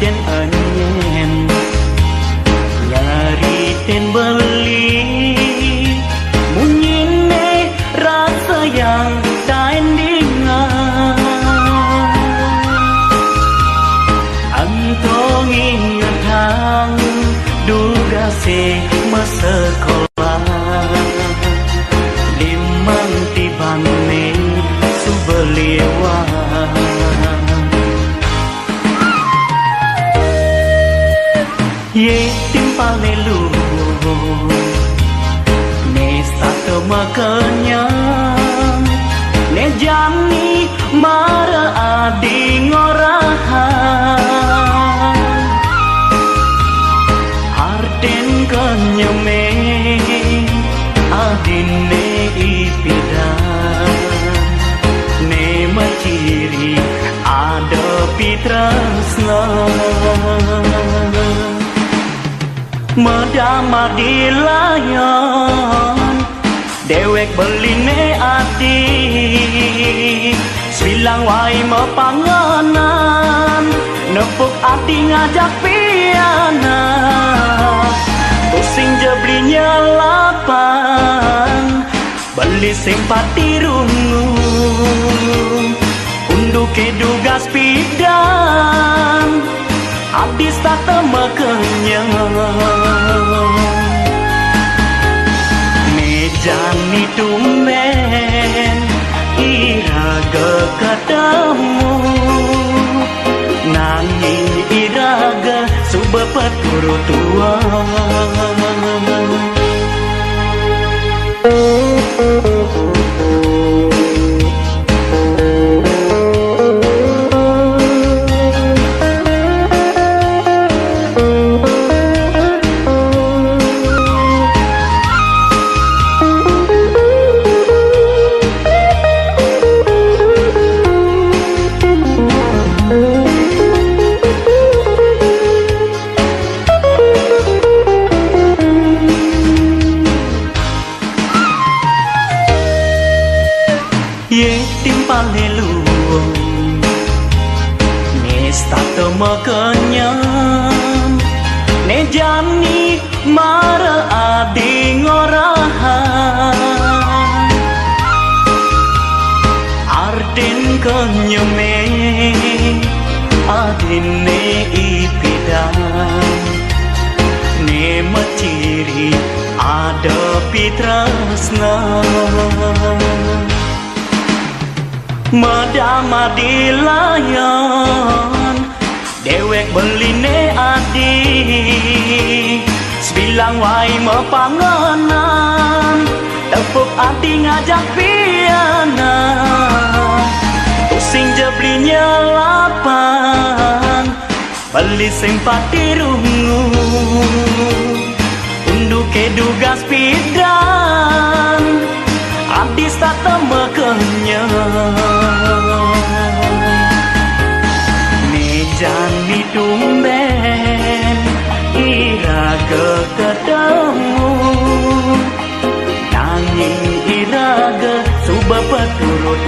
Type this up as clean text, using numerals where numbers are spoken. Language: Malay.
den anyen nyari den beli munyine rasa yang tandingan antongi ngetang duga se mesekolah limang tibane subeliwa ye timpal nelu ne stato makanyang ne jani mara adi ngorahan arden kanyame adine ipidan ne maciri ada pitrasna medama di layan dewek beline ati silang wai mepanganan nepuk ati ngajak piana pusing jeblinya lapan beli simpati rungu unduh kedugas pidan habis tak temekenyang mejani tumben iraga ketemu nanging iraga subepet guru tua ye timpal nelu ne stato makanyam ne jani mara adi ngorahan arden kanyame adine ipidan ne maciri ada pitrasna medama di layan dewek beline adi sebilang wai mepanganan tepuk ati ngajak piana pusing jeblinya lapan beli simpati rungu unduh kedugas pidan abis tak temekenyang mejani tumben iraga ketemu nanging iraga subepet turut